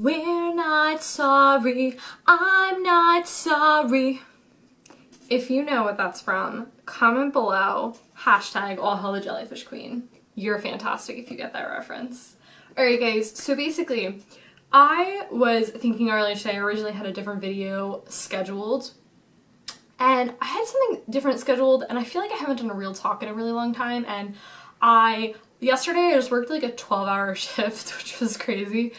We're not sorry, I'm not sorry. If you know what that's from, comment below, hashtag all hail the Jellyfish Queen. You're fantastic if you get that reference. Alright guys, so basically, I was thinking earlier today, I originally had a different video scheduled, and I had something different scheduled, and I feel like I haven't done a real talk in a really long time, and yesterday I just worked like a 12-hour shift, which was crazy.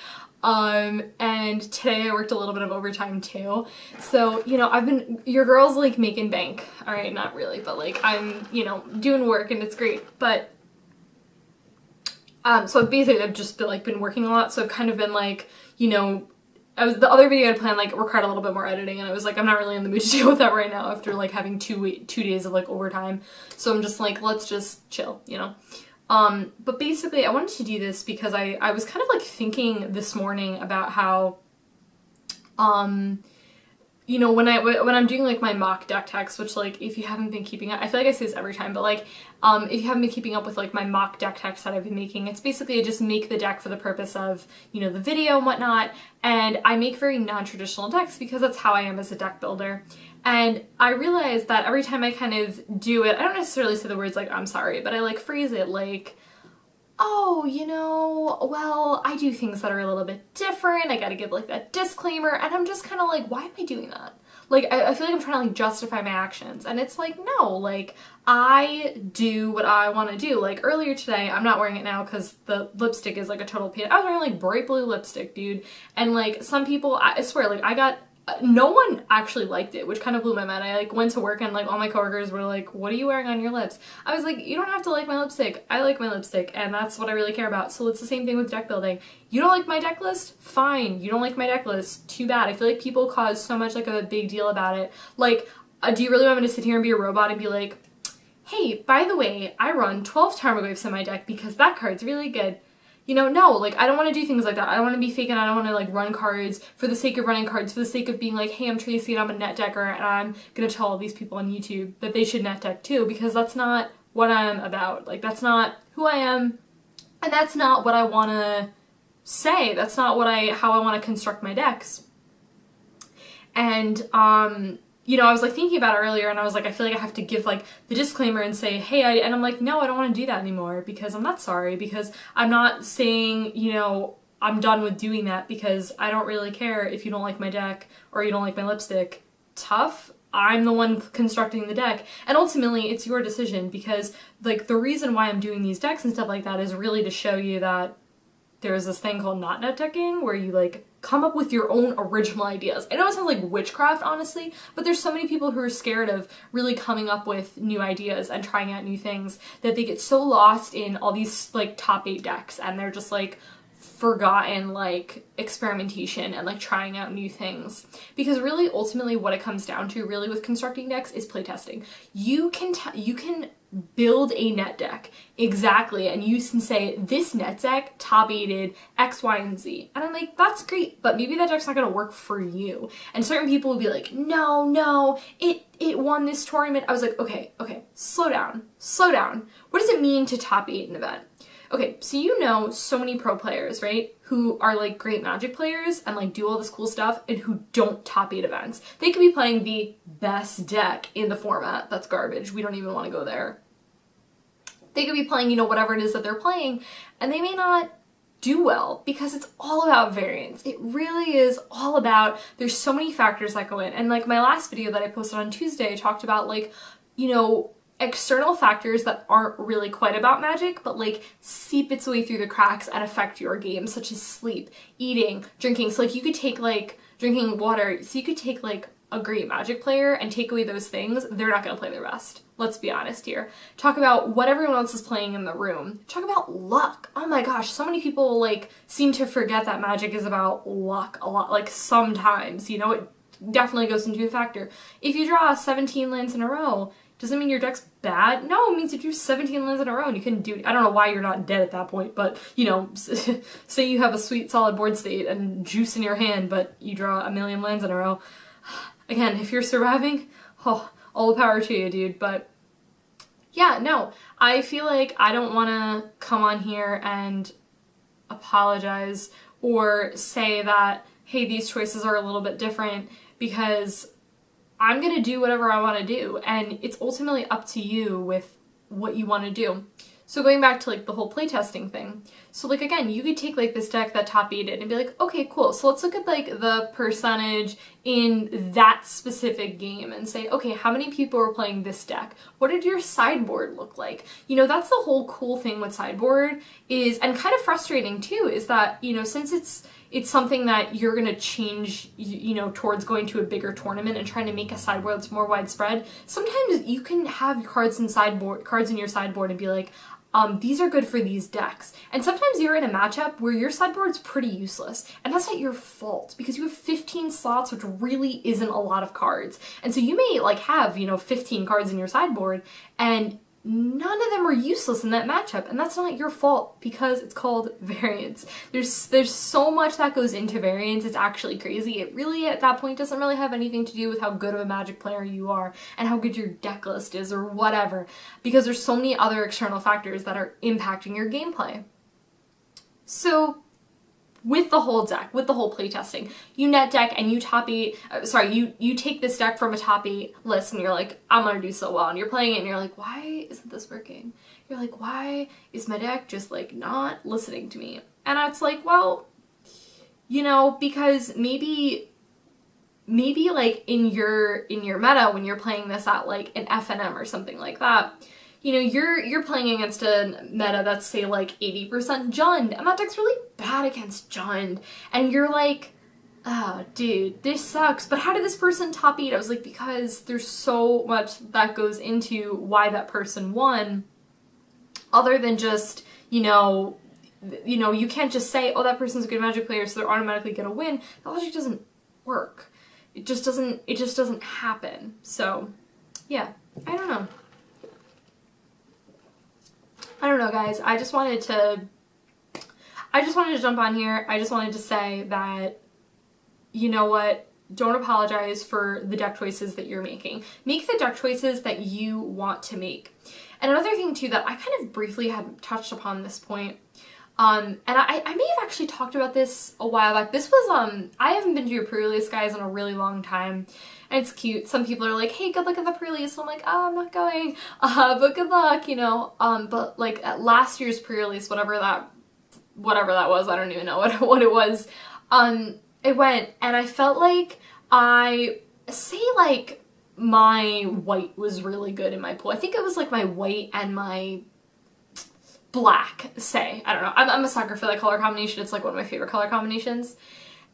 And today I worked a little bit of overtime too. So, you know, your girl's like making bank. Alright, not really, but like I'm, you know, doing work and it's great. But, so basically I've just been working a lot. So I've kind of been like, you know, the other video I had planned like required a little bit more editing, and I was like, I'm not really in the mood to deal with that right now after like having two days of like overtime. So I'm just like, let's just chill, you know? But basically I wanted to do this because I was kind of like thinking this morning about how, you know, when I'm doing like my mock deck techs, which like if you haven't been keeping up, I feel like I say this every time, but like, if you haven't been keeping up with like my mock deck techs that I've been making, it's basically I just make the deck for the purpose of, you know, the video and whatnot, and I make very non-traditional decks because that's how I am as a deck builder. And I realized that every time I kind of do it, I don't necessarily say the words like, I'm sorry, but I like phrase it like, oh, you know, well, I do things that are a little bit different, I gotta give like that disclaimer, and I'm just kind of like, why am I doing that? Like, I feel like I'm trying to like justify my actions, and it's like, no, like, I do what I want to do. Like, earlier today, I'm not wearing it now because the lipstick is like a total pain. I was wearing like bright blue lipstick, dude, and like, some people, I swear, like, no one actually liked it, which kind of blew my mind. I like went to work and like all my coworkers were like, what are you wearing on your lips? I was like, you don't have to like my lipstick. I like my lipstick, and that's what I really care about. So it's the same thing with deck building. You don't like my deck list? Fine. You don't like my deck list? Too bad. I feel like people cause so much like a big deal about it. Like, do you really want me to sit here and be a robot and be like, hey, by the way, I run 12 Tarmogoyfs in my deck because that card's really good. You know, no, like, I don't want to do things like that. I don't want to be fake, and I don't want to, like, run cards for the sake of running cards, for the sake of being like, hey, I'm Tracy and I'm a net decker, and I'm gonna tell all these people on YouTube that they should net deck too, because that's not what I'm about. Like, that's not who I am, and that's not what I want to say. That's not how I want to construct my decks. And, you know, I was like thinking about it earlier, and I was like, I feel like I have to give like the disclaimer and say, hey, and I'm like, no, I don't want to do that anymore, because I'm not sorry, because I'm not saying, you know, I'm done with doing that, because I don't really care if you don't like my deck or you don't like my lipstick. Tough. I'm the one constructing the deck, and ultimately it's your decision, because like the reason why I'm doing these decks and stuff like that is really to show you that there's this thing called not net decking where you like come up with your own original ideas. I know it sounds like witchcraft, honestly, but there's so many people who are scared of really coming up with new ideas and trying out new things that they get so lost in all these like top 8 decks, and they're just like forgotten like experimentation and like trying out new things. Because really ultimately what it comes down to really with constructing decks is playtesting. You can build a net deck exactly, and you can say this net deck top 8'd X, Y, and Z, and I'm like, that's great, but maybe that deck's not gonna work for you. And certain people will be like, no, it won this tournament. I was like, okay, slow down. What does it mean to top 8 an event? Okay, so you know so many pro players, right, who are like great Magic players and like do all this cool stuff and who don't top 8 events. They could be playing the best deck in the format. That's garbage. We don't even want to go there. They could be playing, you know, whatever it is that they're playing, and they may not do well, because it's all about variance. It really is all about, there's so many factors that go in. And like my last video that I posted on Tuesday, I talked about like, you know, external factors that aren't really quite about Magic, but like seep its way through the cracks and affect your game, such as sleep, eating, drinking. So like you could take like drinking water, so you could take like a great Magic player and take away those things, they're not going to play their best. Let's be honest here. Talk about what everyone else is playing in the room. Talk about luck. Oh my gosh, so many people like seem to forget that Magic is about luck a lot. Like sometimes, you know, it definitely goes into a factor. If you draw 17 lands in a row, does it mean your deck's bad? No, it means you drew 17 lands in a row and you couldn't do it. I don't know why you're not dead at that point, but, you know, say you have a sweet solid board state and juice in your hand, but you draw a million lands in a row. Again, if you're surviving, oh, all the power to you, dude. But yeah, no, I feel like I don't want to come on here and apologize or say that, hey, these choices are a little bit different because I'm gonna do whatever I want to do, and it's ultimately up to you with what you want to do. So going back to like the whole playtesting thing, so like again, you could take like this deck that top 8'd and be like, okay, cool, so let's look at like the percentage in that specific game and say, okay, how many people are playing this deck? What did your sideboard look like? You know, that's the whole cool thing with sideboard is, and kind of frustrating too, is that, you know, since it's something that you're going to change, you know, towards going to a bigger tournament and trying to make a sideboard that's more widespread, sometimes you can have cards in your sideboard and be like, these are good for these decks. And sometimes you're in a matchup where your sideboard's pretty useless, and that's not your fault because you have 15 slots, which really isn't a lot of cards. And so you may like have, you know, 15 cards in your sideboard, and none of them are useless in that matchup, and that's not your fault because it's called variance. There's so much that goes into variance, it's actually crazy. It really, at that point, doesn't really have anything to do with how good of a Magic player you are and how good your deck list is or whatever, because there's so many other external factors that are impacting your gameplay. So with the whole deck, with the whole playtesting, you net deck and you you take this deck from a top 8 list and you're like, I'm gonna do so well, and you're playing it and you're like, why isn't this working? You're like, why is my deck just like not listening to me? And it's like, well, you know, because maybe like in your meta when you're playing this at like an FNM or something like that, you know, you're playing against a meta that's, say, like 80% Jund, and that deck's really bad against Jund, and you're like, oh, dude, this sucks, but how did this person top 8? I was like, because there's so much that goes into why that person won, other than just, you know, you can't just say, oh, that person's a good Magic player, so they're automatically gonna win. That logic doesn't work. It just doesn't happen. So, yeah, I don't know. I don't know, guys. I just wanted to jump on here. I just wanted to say that, you know what, don't apologize for the deck choices that you're making. Make the deck choices that you want to make. And another thing too that I kind of briefly had touched upon this point, and I may have actually talked about this a while back. This was, I haven't been to a pre-release, guys, in a really long time. And it's cute. Some people are like, hey, good luck at the pre-release. I'm like, oh, I'm not going. But good luck, you know. But like at last year's pre-release, whatever that was, I don't even know what it was. It went, and I felt like my white was really good in my pool. I think it was like my white and my black, say. I don't know. I'm a sucker for that color combination. It's like one of my favorite color combinations.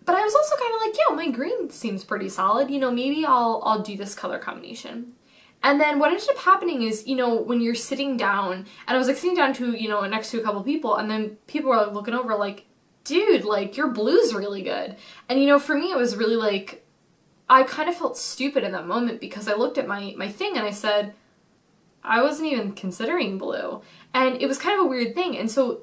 But I was also kind of like, yeah, my green seems pretty solid. You know, maybe I'll do this color combination. And then what ended up happening is, you know, when you're sitting down, and I was like sitting down to, you know, next to a couple people, and then people were like looking over like, dude, like your blue's really good. And you know, for me it was really like, I kind of felt stupid in that moment because I looked at my thing and I said, I wasn't even considering blue. And it was kind of a weird thing. And so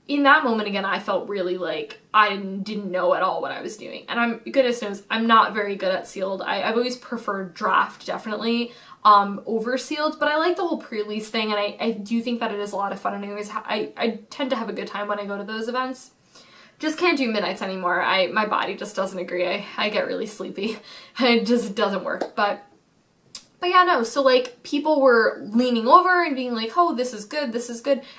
in that moment, again, I felt really like I didn't know at all what I was doing. And goodness knows, I'm not very good at sealed. I've always preferred draft, definitely, over sealed, but I like the whole pre-release thing, and I do think that it is a lot of fun, and I tend to have a good time when I go to those events. Just can't do midnights anymore. My body just doesn't agree. I get really sleepy. It just doesn't work, But yeah, no, so like people were leaning over and being like, oh, this is good,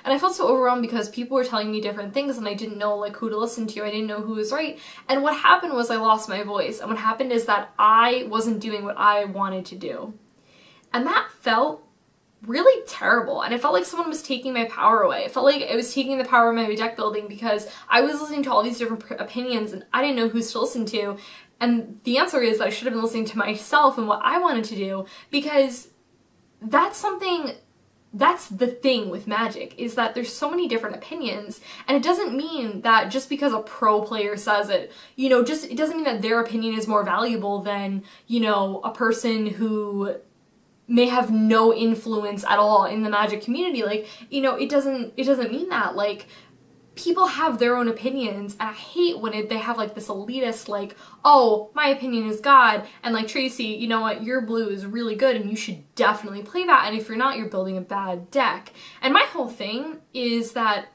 and I felt so overwhelmed because people were telling me different things and I didn't know like who to listen to, I didn't know who was right, and what happened was I lost my voice, and what happened is that I wasn't doing what I wanted to do, and that felt really terrible, and it felt like someone was taking my power away. It felt like it was taking the power of my deck building because I was listening to all these different opinions and I didn't know who to listen to. And the answer is that I should have been listening to myself and what I wanted to do, because that's the thing with Magic, is that there's so many different opinions, and it doesn't mean that just because a pro player says it, you know, it doesn't mean that their opinion is more valuable than, you know, a person who may have no influence at all in the Magic community. Like, you know, it doesn't mean that. Like, people have their own opinions, and I hate when they have like this elitist, like, oh, my opinion is God, and like, Tracy, you know what, your blue is really good and you should definitely play that, and if you're not, you're building a bad deck. And my whole thing is that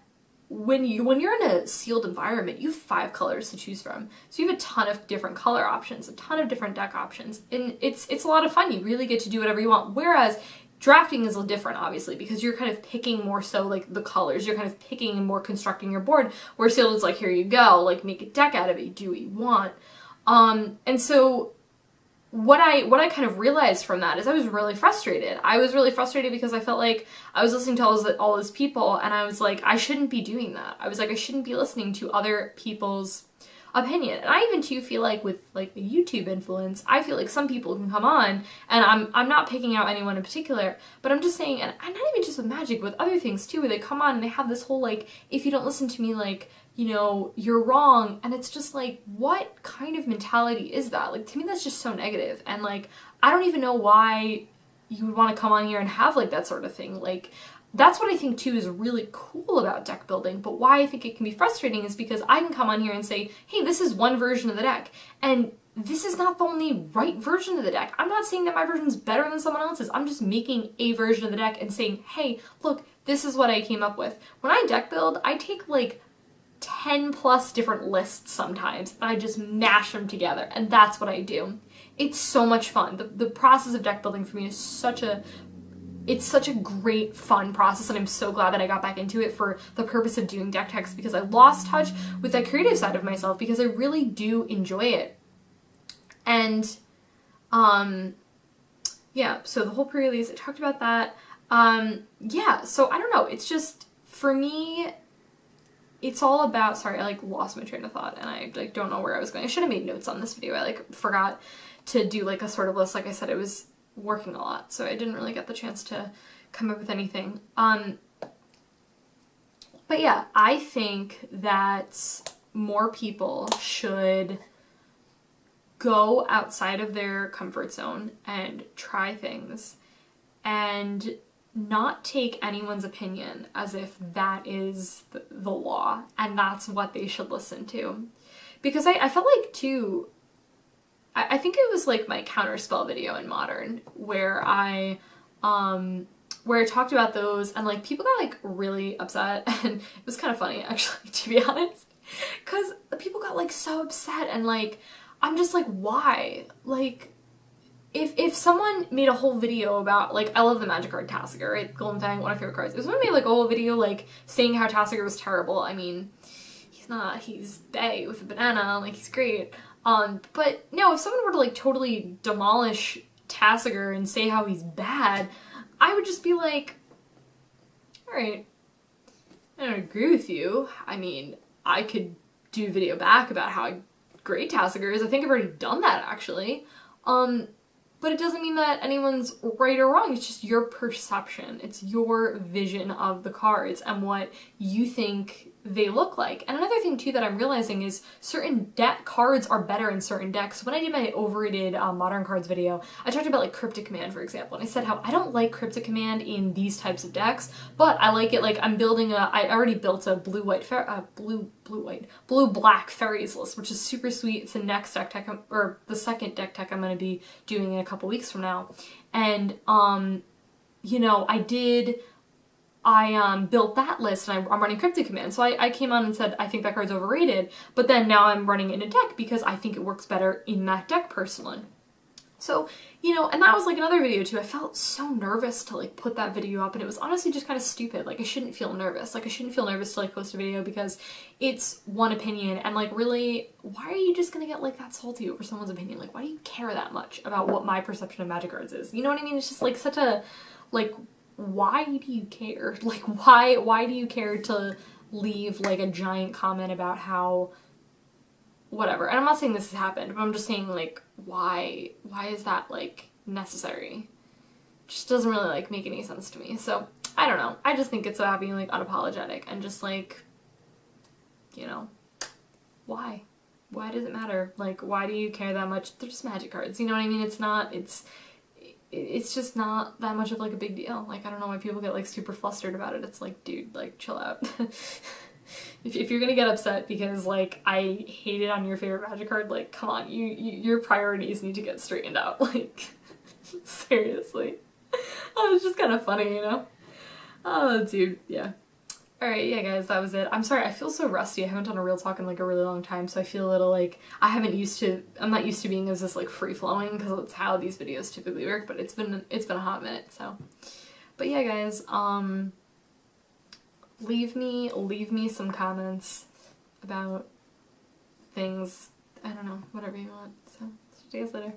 when you're in a sealed environment, you have 5 colors to choose from. So you have a ton of different color options, a ton of different deck options, and it's a lot of fun. You really get to do whatever you want. Whereas drafting is a little different, obviously, because you're kind of picking more so like the colors. You're kind of picking and more constructing your board. Where sealed is like, here you go, like make a deck out of it. You do what you want. And so what I kind of realized from that is I was really frustrated. I was really frustrated because I felt like I was listening to all those people, and I was like, I shouldn't be doing that. I was like, I shouldn't be listening to other people's opinion. And I even too feel like with like the YouTube influence, I feel like some people can come on, and I'm not picking out anyone in particular, but I'm just saying, and not even just with magic, with other things too, where they come on and they have this whole like, if you don't listen to me, like, you know, you're wrong. And it's just like, what kind of mentality is that? Like, to me, that's just so negative. And like, I don't even know why you would want to come on here and have like that sort of thing. Like, that's what I think too is really cool about deck building, but why I think it can be frustrating is because I can come on here and say, hey, this is one version of the deck, and this is not the only right version of the deck. I'm not saying that my version's better than someone else's. I'm just making a version of the deck and saying, hey, look, this is what I came up with. When I deck build, I take like 10 plus different lists sometimes, and I just mash them together, and that's what I do. It's so much fun. The process of deck building for me is such a great fun process, and I'm so glad that I got back into it for the purpose of doing deck techs, because I lost touch with that creative side of myself because I really do enjoy it. And yeah, so the whole pre-release, I talked about that. Yeah, so I don't know, it's just, for me, it's all about, sorry, I like lost my train of thought and I like don't know where I was going. I should have made notes on this video. I like forgot to do like a sort of list. Like I said, I was working a lot, so I didn't really get the chance to come up with anything. But yeah, I think that more people should go outside of their comfort zone and try things and not take anyone's opinion as if that is the law and that's what they should listen to. Because I felt like too, I think it was like my counterspell video in Modern where I talked about those, and like people got like really upset, and it was kind of funny actually, to be honest, because people got like so upset, and like I'm just like, why? Like, if someone made a whole video about, like, I love the magic card Tassiger, right? Golden Fang, one of my favorite cards. If someone made like a whole video like saying how Tassiger was terrible, I mean, he's not, he's bae with a banana, like he's great. But no, if someone were to like totally demolish Tassiger and say how he's bad, I would just be like, alright, I don't agree with you. I mean, I could do a video back about how great Tassiger is. I think I've already done that actually. But it doesn't mean that anyone's right or wrong. It's just your perception. It's your vision of the cards and what you think they look like. And another thing too that I'm realizing is certain deck cards are better in certain decks. When I did my overrated Modern cards video, I talked about like Cryptic Command, for example, and I said how I don't like Cryptic Command in these types of decks, but I like it, like I'm building I already built a blue-black fairies list, which is super sweet. It's the next deck tech, or the second deck tech I'm going to be doing in a couple weeks from now. And, you know, I built that list, and I'm running Cryptic Command. So I came on and said, I think that card's overrated, but then now I'm running it in a deck because I think it works better in that deck personally. So, you know, and that was like another video too. I felt so nervous to like put that video up, and it was honestly just kind of stupid. Like I shouldn't feel nervous. Like I shouldn't feel nervous to like post a video because it's one opinion, and like really, why are you just gonna get like that salty over someone's opinion? Like why do you care that much about what my perception of magic cards is? You know what I mean? It's just like such a, like, why do you care? Like why do you care to leave like a giant comment about how whatever? And I'm not saying this has happened, but I'm just saying like why is that like necessary? Just doesn't really like make any sense to me. So I don't know. I just think it's about being like unapologetic and just like, you know, why does it matter? Like why do you care that much? They're just magic cards, you know what I mean? It's just not that much of like a big deal. Like I don't know why people get like super flustered about it. It's like, dude, like chill out. If you're gonna get upset because like I hated on your favorite magic card, like come on, your priorities need to get straightened out. Like seriously. Oh, it's just kind of funny, you know? Oh, dude, yeah. Alright, yeah guys, that was it. I'm sorry, I feel so rusty. I haven't done a real talk in like a really long time, so I feel a little like I'm not used to being as this like free-flowing, because that's how these videos typically work, but it's been a hot minute, so. But yeah guys, leave me some comments about things, I don't know, whatever you want. So, see you guys later.